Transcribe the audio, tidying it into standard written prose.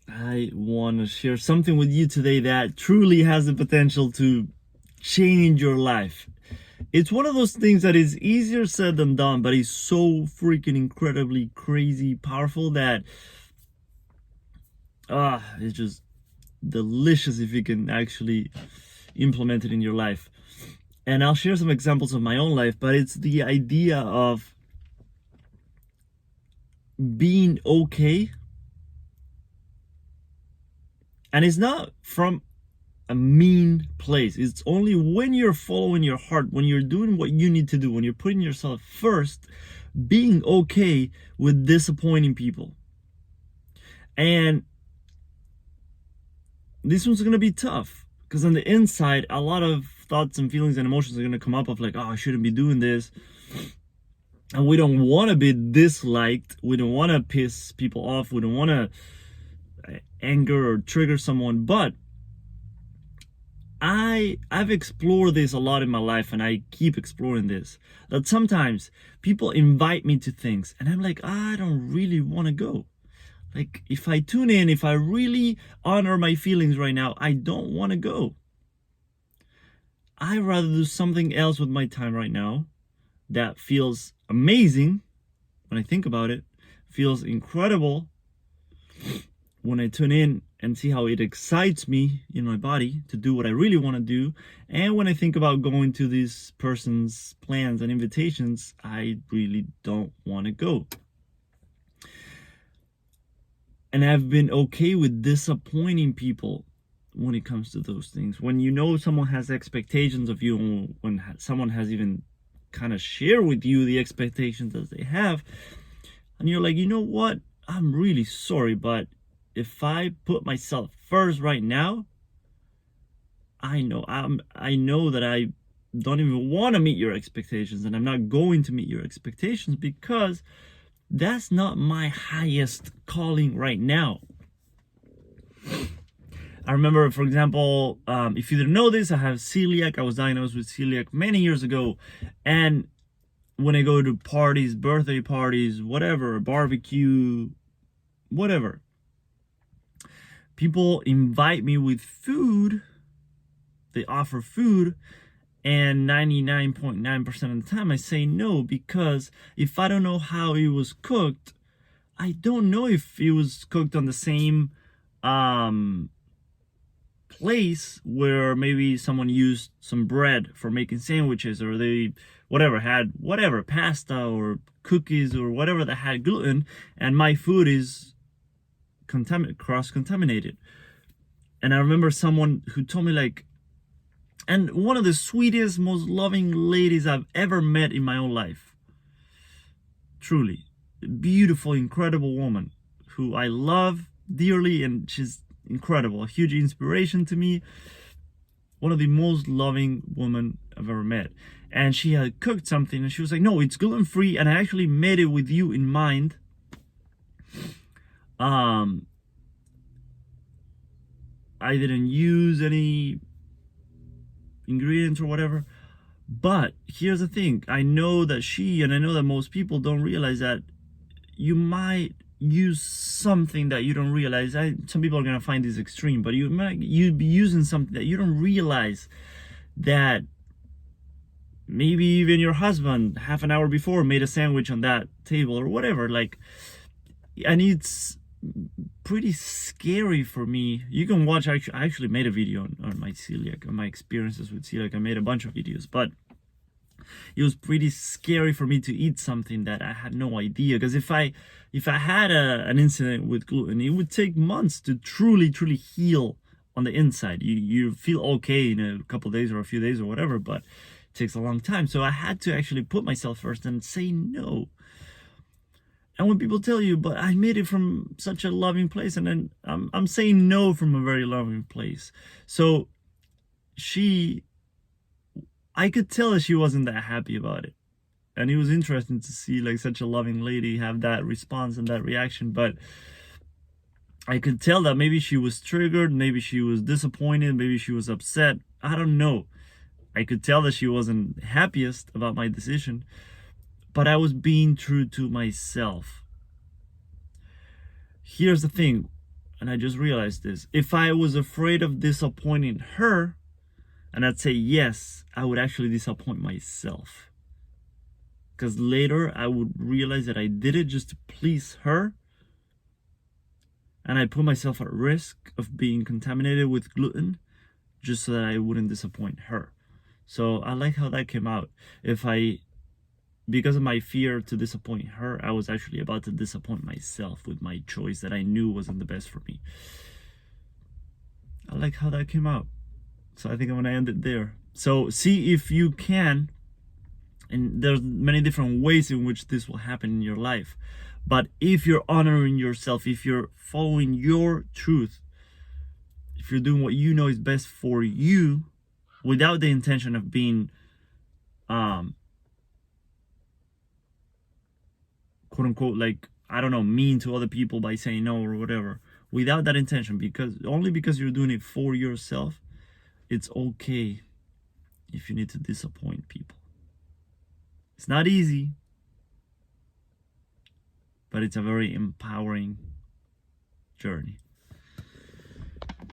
I want to share something with you today that truly has the potential to change your life. It's one of those things that is easier said than done, but is so freaking incredibly crazy powerful that it's just delicious if you can actually implement it in your life. And I'll share some examples of my own life, but it's the idea of being okay. And it's not from a mean place. It's only when you're following your heart, when you're doing what you need to do, when you're putting yourself first, being okay with disappointing people. And this one's gonna be tough because on the inside, a lot of thoughts and feelings and emotions are gonna come up of like, oh, I shouldn't be doing this. And we don't want to be disliked. We don't want to piss people off. We don't want to anger or trigger someone. But I've explored this a lot in my life, and I keep exploring this. That sometimes people invite me to things, and I'm like, I don't really want to go. Like, if I tune in, if I really honor my feelings right now, I don't want to go. I'd rather do something else with my time right now that feels amazing when I think about it, feels incredible when I tune in and see how it excites me in my body to do what I really want to do. And when I think about going to this person's plans and invitations, I really don't want to go. And I've been okay with disappointing people when it comes to those things. When you know someone has expectations of you, when someone has even kind of shared with you the expectations that they have, and you're like, you know what? I'm really sorry, but if I put myself first right now, I know that I don't even want to meet your expectations, and I'm not going to meet your expectations because that's not my highest calling right now. I remember, for example, if you didn't know this, I have celiac. I was diagnosed with celiac many years ago, and when I go to parties, birthday parties, whatever, barbecue, whatever, people invite me with food. They offer food, and 99.9% of the time I say no, because if I don't know how it was cooked, I don't know if it was cooked on the same place where maybe someone used some bread for making sandwiches, or they had whatever pasta or cookies or whatever that had gluten, and my food is cross contaminated. And I remember someone who told me, like, and one of the sweetest, most loving ladies I've ever met in my own life, truly beautiful, incredible woman who I love dearly, and she's incredible, a huge inspiration to me, one of the most loving women I've ever met. And she had cooked something, and she was like, no, it's gluten-free, and I actually made it with you in mind. I didn't use any ingredients or whatever. But here's the thing, I know that and I know that most people don't realize that you might use something that you don't realize. Some people are gonna find this extreme, but you'd be using something that you don't realize, that maybe even your husband half an hour before made a sandwich on that table or whatever. Like, and it's pretty scary for me. You can watch, I actually made a video on my celiac, on my experiences with celiac. I made a bunch of videos, but it was pretty scary for me to eat something that I had no idea. Because if I had an incident with gluten, it would take months to truly heal on the inside. You feel okay in a couple days or a few days or whatever, but it takes a long time. So I had to actually put myself first and say no. And when people tell you, but I made it from such a loving place, and then I'm saying no from a very loving place. So I could tell that she wasn't that happy about it. And it was interesting to see, like, such a loving lady have that response and that reaction. But I could tell that maybe she was triggered, maybe she was disappointed, maybe she was upset. I don't know. I could tell that she wasn't happiest about my decision, but I was being true to myself. Here's the thing. and I just realized this, if I was afraid of disappointing her, and I'd say yes, I would actually disappoint myself. Because later I would realize that I did it just to please her, and I put myself at risk of being contaminated with gluten just so that I wouldn't disappoint her. So I like how that came out. Because of my fear to disappoint her, I was actually about to disappoint myself with my choice that I knew wasn't the best for me. I like how that came out. So I think I'm gonna end it there. So see if you can, and there's many different ways in which this will happen in your life. But if you're honoring yourself, if you're following your truth, if you're doing what you know is best for you, without the intention of being quote unquote, like, I don't know, mean to other people by saying no or whatever, without that intention, because you're doing it for yourself, it's okay if you need to disappoint people. It's not easy, but it's a very empowering journey.